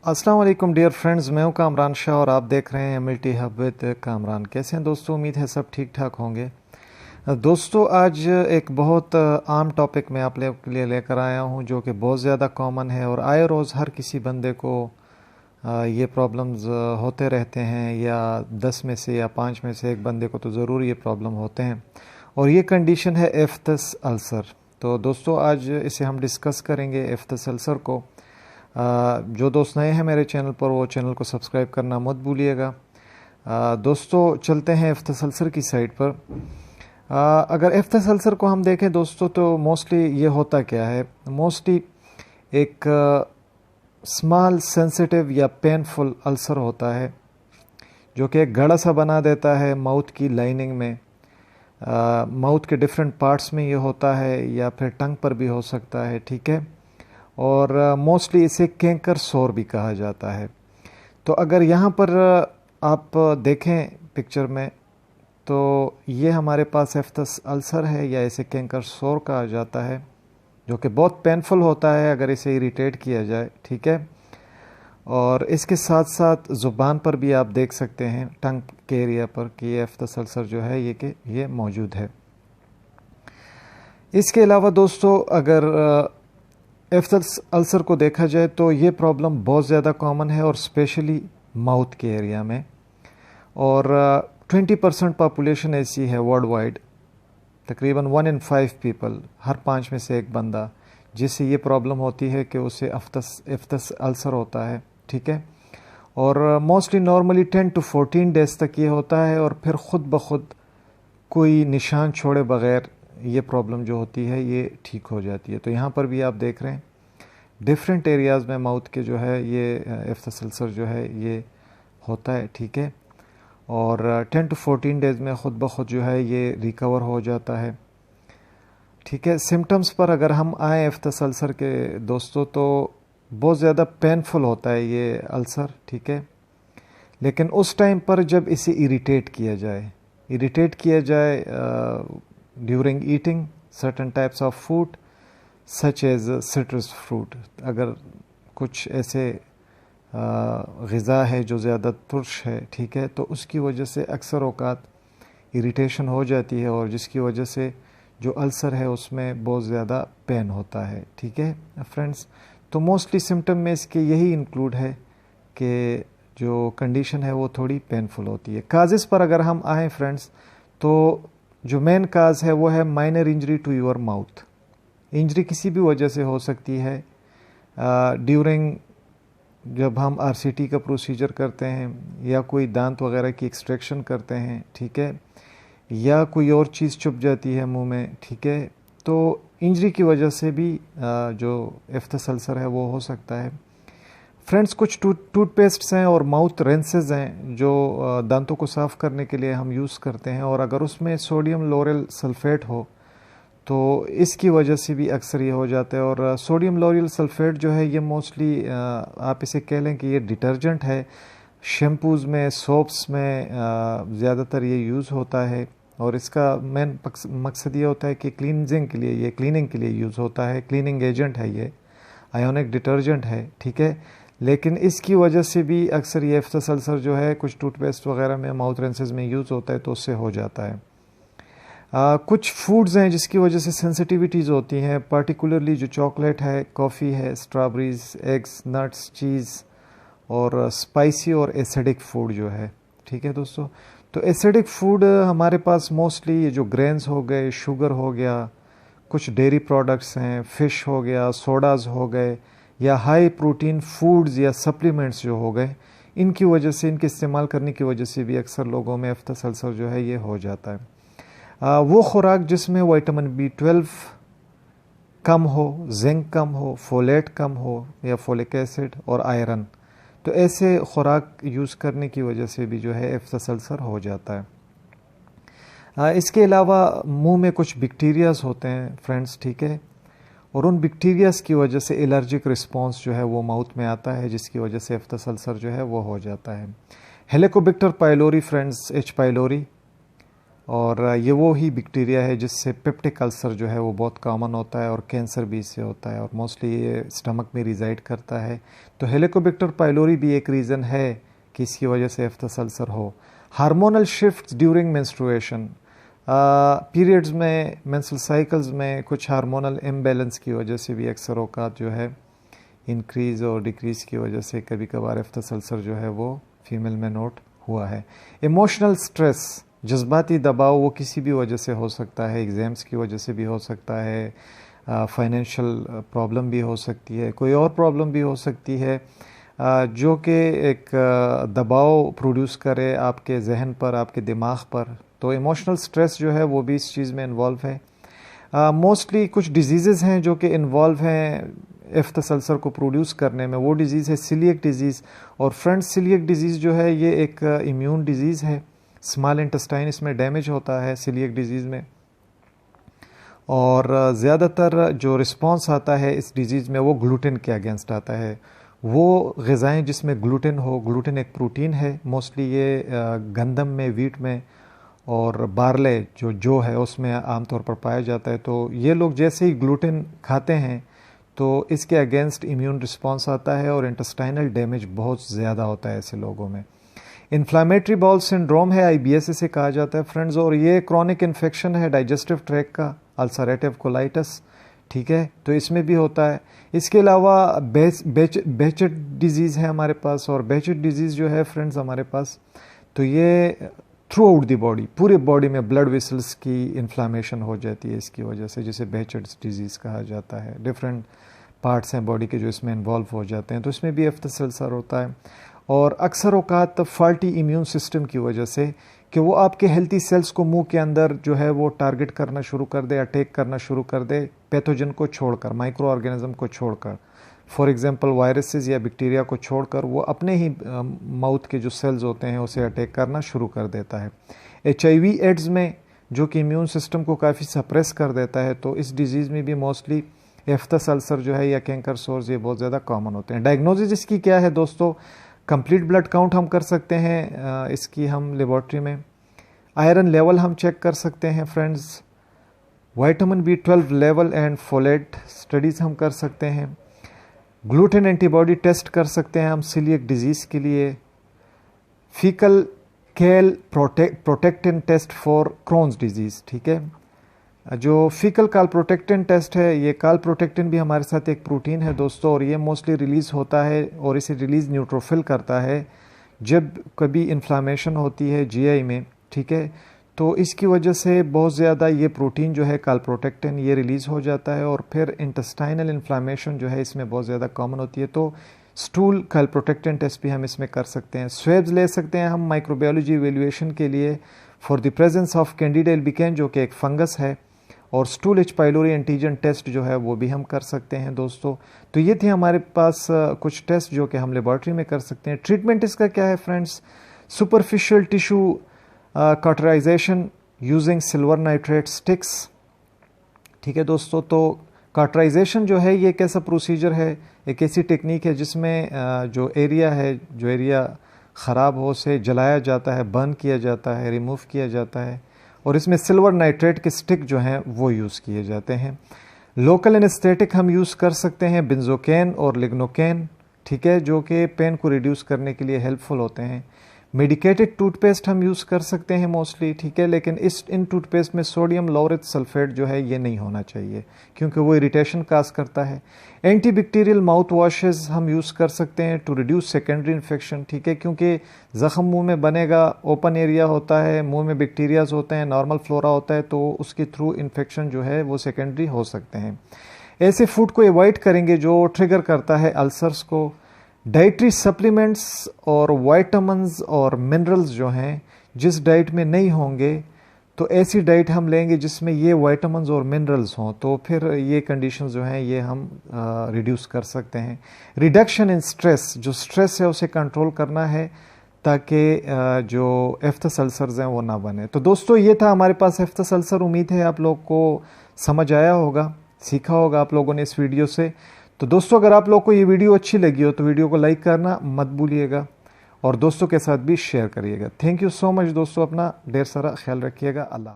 अस्सलाम वालेकुम dear friends, मैं हूं कामरान शाह और आप देख रहे हैं एमएलटी हब विद कामरान। कैसे हैं दोस्तों? उम्मीद है सब ठीक ठाक होंगे। दोस्तों, आज एक बहुत आम टॉपिक मैं आप लोगों के लिए लेकर आया हूं जो कि बहुत ज़्यादा कॉमन है और आए रोज़ हर किसी बंदे को ये प्रॉब्लम्स होते रहते हैं, या 10 में से या 5 में से एक बंदे को तो ज़रूर ये प्रॉब्लम होते हैं, और ये कंडीशन है एफ्थस अल्सर। तो दोस्तों, आज इसे हम डिस्कस करेंगे एफ्थस अल्सर को। जो दोस्त नए हैं मेरे चैनल पर, वो चैनल को सब्सक्राइब करना मत भूलिएगा। दोस्तों, चलते हैं एफ्थस अल्सर की साइड पर। अगर एफ्थस अल्सर को हम देखें दोस्तों, तो मोस्टली ये होता क्या है? मोस्टली एक स्मॉल सेंसिटिव या पेनफुल अल्सर होता है जो कि एक गड़ा सा बना देता है माउथ की लाइनिंग में। माउथ के डिफरेंट पार्ट्स में ये होता है, या फिर टंग पर भी हो सकता है, ठीक है। और मोस्टली इसे कैंकर सोर भी कहा जाता है। तो अगर यहाँ पर आप देखें पिक्चर में, तो ये हमारे पास एफ्थस अल्सर है, या इसे कैंकर सोर कहा जाता है, जो कि बहुत पेनफुल होता है अगर इसे इरिटेट किया जाए, ठीक है। और इसके साथ साथ ज़ुबान पर भी आप देख सकते हैं, टंग के एरिया पर, कि ये एफ्थस अल्सर जो है ये मौजूद है। इसके अलावा दोस्तों, अगर एफ्थस अल्सर को देखा जाए तो ये प्रॉब्लम बहुत ज़्यादा कॉमन है, और स्पेशली माउथ के एरिया में। और 20% पॉपुलेशन ऐसी है वर्ल्ड वाइड, तकरीबन 1 in 5 पीपल, हर 5 में से एक बंदा, जिससे ये प्रॉब्लम होती है कि उसे एफ्थस अल्सर होता है, ठीक है। और मोस्टली नॉर्मली 10 to 14 डेज तक ये होता है, और फिर ख़ुद ब खुद कोई निशान छोड़े बग़ैर ये प्रॉब्लम जो होती है ये ठीक हो जाती है। तो यहाँ पर भी आप देख रहे हैं डिफरेंट एरियाज़ में माउथ के जो है ये एफ्थस अल्सर जो है ये होता है, ठीक है। और 10 to 14 डेज़ में ख़ुद ब खुद जो है ये रिकवर हो जाता है, ठीक है। सिम्टम्स पर अगर हम आए एफ्थस अल्सर के दोस्तों, तो बहुत ज़्यादा पेनफुल होता है ये अल्सर, ठीक है। लेकिन उस टाइम पर जब इसे इरिटेट किया जाए during eating certain types of food such as citrus fruit, अगर कुछ ऐसे ग़िज़ा है जो ज़्यादा तुर्श है, ठीक है, तो उसकी वजह से अक्सर औक़ात इरिटेशन हो जाती है, और जिसकी वजह से जो अल्सर है उसमें बहुत ज़्यादा पेन होता है, ठीक है फ्रेंड्स। तो मोस्टली सिम्टम में इसके यही इंक्लूड है कि जो कंडीशन है वो थोड़ी पेनफुल होती है। काजेज़ पर अगर हम आएँ फ्रेंड्स, तो जो मेन काज है वो है minor injury to your mouth. Injury किसी भी वजह से हो सकती है, ड्यूरिंग जब हम आरसीटी का प्रोसीजर करते हैं, या कोई दांत वगैरह की एक्सट्रैक्शन करते हैं, ठीक है, या कोई और चीज़ चुभ जाती है मुंह में, ठीक है। तो इंजरी की वजह से भी जो एफ्थस अल्सर है वो हो सकता है। फ्रेंड्स, कुछ टूथपेस्ट्स हैं और माउथ रेंसेज हैं जो दांतों को साफ़ करने के लिए हम यूज़ करते हैं, और अगर उसमें सोडियम लोरेल सल्फेट हो तो इसकी वजह से भी अक्सर ये हो जाता है। और सोडियम लोरेल सल्फेट जो है ये मोस्टली आप इसे कह लें कि ये डिटर्जेंट है, शैम्पूज़ में, सोप्स में ज़्यादातर ये यूज़ होता है, और इसका मेन मकसद ये होता है कि क्लीनिंग के लिए यूज़ होता है। क्लीनिंग एजेंट है, ये आयोनिक डिटर्जेंट है, ठीक है। लेकिन इसकी वजह से भी अक्सर ये एफ्थस अल्सर जो है कुछ टूथपेस्ट वगैरह में, माउथ रेंसेज में यूज़ होता है, तो उससे हो जाता है। कुछ फूड्स हैं जिसकी वजह से सेंसिटिविटीज़ होती हैं, पर्टिकुलरली जो चॉकलेट है, कॉफ़ी है, स्ट्रॉबेरीज़, एग्स, नट्स, चीज़, और स्पाइसी और एसिडिक फूड जो है, ठीक है दोस्तों। तो एसिडिक फूड हमारे पास मोस्टली ये जो ग्रेन्स हो गए, शुगर हो गया, कुछ डेयरी प्रोडक्ट्स हैं, फ़िश हो गया, सोडाज़ हो गए, या हाई प्रोटीन फूड्स या सप्लीमेंट्स जो हो गए, इनकी वजह से, इनके इस्तेमाल करने की वजह से भी अक्सर लोगों में एफ्थस अल्सर जो है ये हो जाता है। वो खुराक जिसमें विटामिन B12 कम हो, जिंक कम हो, फोलेट कम हो, या फोलिक एसिड और आयरन, तो ऐसे खुराक यूज़ करने की वजह से भी जो है एफ्थस अल्सर हो जाता है। इसके अलावा मुंह में कुछ बैक्टीरियाज होते हैं फ्रेंड्स, ठीक है, और उन बैक्टीरियाज की वजह से एलर्जिक रिस्पॉन्स जो है वो माउथ में आता है, जिसकी वजह से एफ्थस अल्सर जो है वो हो जाता है। Helicobacter pylori friends, H. Pylori, और ये वो ही बैक्टीरिया है जिससे पेप्टिक अल्सर जो है वो बहुत कॉमन होता है और कैंसर भी इससे होता है और मोस्टली ये स्टमक में रिजाइड करता है। तो हेलिकोबैक्टर पाइलोरी भी एक रीज़न है कि इसकी वजह से एफ्थस अल्सर हो। Hormonal shifts during menstruation, periods में, मेंस्ट्रुअल साइकिल्स में कुछ हार्मोनल इम्बैलेंस की वजह से भी अक्सर औकात जो है इंक्रीज़ और डिक्रीज़ की वजह से कभी कभार एफ्थस अल्सर जो है वो फीमेल में नोट हुआ है। इमोशनल स्ट्रेस, जज्बाती दबाव, वो किसी भी वजह से हो सकता है, एग्ज़ाम्स की वजह से भी हो सकता है, फाइनेंशियल प्रॉब्लम भी हो सकती है, कोई और प्रॉब्लम भी हो सकती है जो कि एक दबाव प्रोड्यूस करे आपके जहन पर, आपके दिमाग पर। तो इमोशनल स्ट्रेस जो है वो भी इस चीज़ में इन्वॉल्व है। मोस्टली कुछ डिजीज़ हैं जो कि इन्वॉल्व हैं एफ्थस अल्सर को प्रोड्यूस करने में। वो डिज़ीज़ है सीलिएक डिज़ीज़। और फ्रेंड्स, सीलिएक डिज़ीज़ जो है ये एक इम्यून डिज़ीज़ है। स्मॉल इंटेस्टाइन इसमें डैमेज होता है सीलिएक डिज़ीज़ में, और ज़्यादातर जो रिस्पॉन्स आता है इस डिज़ीज़ में वो ग्लूटेन के अगेंस्ट आता है। वो ग़िज़ाएँ जिसमें ग्लूटेन हो, ग्लूटेन एक प्रोटीन है, मोस्टली ये गंदम में, वीट में और बारले जो है उसमें आमतौर पर पाया जाता है। तो ये लोग जैसे ही ग्लूटेन खाते हैं तो इसके अगेंस्ट इम्यून रिस्पॉन्स आता है और इंटेस्टाइनल डैमेज बहुत ज़्यादा होता है ऐसे लोगों में। इन्फ्लामेटरी बाउल सिंड्रोम है, IBS इसे कहा जाता है फ्रेंड्स, और ये क्रॉनिक इन्फेक्शन है डाइजेस्टिव ट्रैक का, अल्सरेटिव कोलाइटिस, ठीक है, तो इसमें भी होता है। इसके अलावा बेचेट डिजीज़ है हमारे पास, और बेचेट डिजीज़ जो है फ्रेंड्स हमारे पास, तो ये थ्रू आउट दी बॉडी, पूरे बॉडी में ब्लड वेसल्स की इन्फ्लामेशन हो जाती है इसकी वजह से, जिसे बेचेट डिजीज़ कहा जाता है। डिफरेंट पार्ट्स हैं बॉडी के जो इसमें इन्वॉल्व हो जाते हैं, तो इसमें भी एफ्थस अल्सर होता है। और अक्सर औकात फॉल्टी इम्यून सिस्टम की वजह से कि वो आपके हेल्थी सेल्स को मुंह के अंदर जो है वो टारगेट करना शुरू कर दे, अटैक करना शुरू कर दे, पैथोजन को छोड़कर, माइक्रो ऑर्गेनिज्म को छोड़कर, फॉर एग्जांपल वायरसेस या बैक्टीरिया को छोड़कर वो अपने ही माउथ के जो सेल्स होते हैं उसे अटैक करना शुरू कर देता है। HIV एड्स में जो कि इम्यून सिस्टम को काफ़ी सप्रेस कर देता है, तो इस डिजीज़ में भी मोस्टली एफ्थस अल्सर जो है या कैंकर सोर्स ये बहुत ज़्यादा कॉमन होते हैं। डायग्नोसिस इसकी क्या है दोस्तों? कंप्लीट ब्लड काउंट हम कर सकते हैं इसकी हम लेबॉर्ट्री में। आयरन लेवल हम चेक कर सकते हैं friends. Vitamin B12 level and folate studies हम कर सकते हैं। ग्लूटेन एंटीबॉडी टेस्ट कर सकते हैं हम सीलिएक डिजीज़ के लिए। Faecal calprotectin test for Crohn's disease, ठीक है। जो फीकल काल प्रोटेक्टिन टेस्ट है, ये काल प्रोटेक्टिन भी हमारे साथ एक प्रोटीन है दोस्तों, और ये मोस्टली रिलीज़ होता है और इसे रिलीज़ न्यूट्रोफिल करता है जब कभी इन्फ्लामेशन होती है GI में, ठीक है। तो इसकी वजह से बहुत ज़्यादा ये प्रोटीन जो है काल प्रोटेक्टिन ये रिलीज़ हो जाता है, और फिर इंटेस्टाइनल इन्फ्लामेशन जो है इसमें बहुत ज़्यादा कॉमन होती है। तो स्टूल काल प्रोटेक्टिन टेस्ट भी हम इसमें कर सकते हैं। स्वेब्स ले सकते हैं हम माइक्रोबायोलॉजी इवेल्युएशन के लिए for the presence of Candida albicans जो कि एक फंगस है, और stool H pylori antigen test जो है वो भी हम कर सकते हैं दोस्तों। तो ये थे हमारे पास कुछ टेस्ट जो कि हम लेबॉर्ट्री में कर सकते हैं। ट्रीटमेंट इसका क्या है friends? Superficial tissue cauterization using silver nitrate sticks, ठीक है दोस्तों। तो कॉटराइजेशन जो है ये एक ऐसा प्रोसीजर है, एक ऐसी टेक्निक है जिसमें जो एरिया ख़राब हो उसे जलाया जाता है, बर्न किया जाता है, रिमूव किया जाता है, और इसमें सिल्वर नाइट्रेट के स्टिक जो हैं वो यूज़ किए जाते हैं। लोकल एनेस्थेटिक हम यूज़ कर सकते हैं बेंजोकेन और लिग्नोकेन, ठीक है, जो कि पेन को रिड्यूस करने के लिए हेल्पफुल होते हैं। मेडिकेटेड टूथपेस्ट हम यूज़ कर सकते हैं मोस्टली, ठीक है, लेकिन इन टूथपेस्ट में सोडियम लॉरेट सल्फेट जो है ये नहीं होना चाहिए क्योंकि वो इरिटेशन काज करता है। एंटीबैक्टीरियल माउथ वॉशेज़ हम यूज़ कर सकते हैं टू रिड्यूस सेकेंडरी इन्फेक्शन, ठीक है, क्योंकि ज़ख़म मुंह में बनेगा, ओपन एरिया होता है, मुंह में बैक्टीरियाज होते हैं, नॉर्मल फ्लोरा होता है, तो उसके थ्रू इन्फेक्शन जो है वो सेकेंडरी हो सकते हैं। ऐसे फूड को अवॉइड करेंगे जो ट्रिगर करता है अल्सर्स को। डाइटरी सप्लीमेंट्स और वाइटामिन्स और मिनरल्स जो हैं जिस डाइट में नहीं होंगे, तो ऐसी डाइट हम लेंगे जिसमें ये वाइटामिन्स और मिनरल्स हों, तो फिर ये कंडीशंस जो हैं ये हम रिड्यूस कर सकते हैं। रिडक्शन इन स्ट्रेस, जो स्ट्रेस है उसे कंट्रोल करना है ताकि जो एफ्थस अल्सर्स हैं वो ना बने। तो दोस्तों ये था हमारे पास एफ्थस अल्सर। उम्मीद है आप लोग को समझ आया होगा, सीखा होगा आप लोगों ने इस वीडियो से। तो दोस्तों अगर आप लोग को ये वीडियो अच्छी लगी हो तो वीडियो को लाइक करना मत भूलिएगा, और दोस्तों के साथ भी शेयर करिएगा। थैंक यू सो मच दोस्तों, अपना ढेर सारा ख्याल रखिएगा। अल्लाह।